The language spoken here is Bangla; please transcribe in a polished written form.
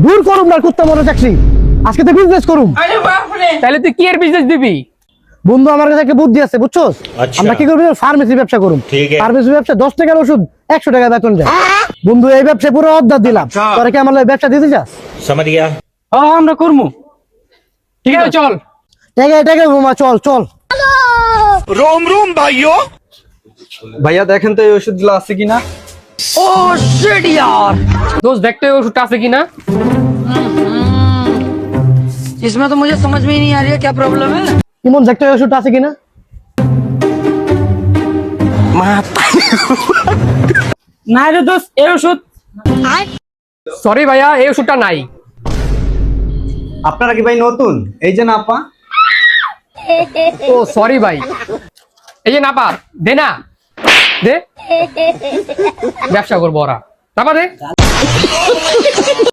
দূর করুম না কুত্তা মনে চাকরি, আজকে তো বিজনেস করুম। তাহলে তুই কি এর বিজনেস দিবি? বন্ধু আমার কাছে একটা বুদ্ধি আছে বুঝছস, আচ্ছা। আমরা কি করবো ফার্মেসি ব্যবসা করুম। ঠিক আছে। ফার্মেসি ব্যবসা 10 টাকার ওষুধ 100 টাকা বেতন যায়। বন্ধু এই ব্যবসা পুরো অর্ধা দিলাম, তোরা কি আমার ব্যবসা দিতে চাস? समझ गया। হ্যাঁ আমরা করবো। ঠিক আছে চল। টাকা টাকা বোমা, চল চল। रोम रोम भाइयों। ভাইয়া দেখেন তো এই ওষুধগুলো আছে কিনা। ও শিট यार, দোস্ত দেখতে ওই ওষুধটা আছে কিনা। इसमें तो मुझे समझ में ही नहीं आ रही है क्या प्रॉब्लम है। ইমন দেখতে ওই ওষুধটা আছে কিনা। না রে দোস্ত এই ওষুধ, সরি ভাইয়া এই ওষুধটা নাই। আপনারা কি ভাই নতুন? এই যে নাপা। ও সরি ভাই, এই যে নাপা দে না, দে ব্যবসা করবো ওরা, নাপা দে।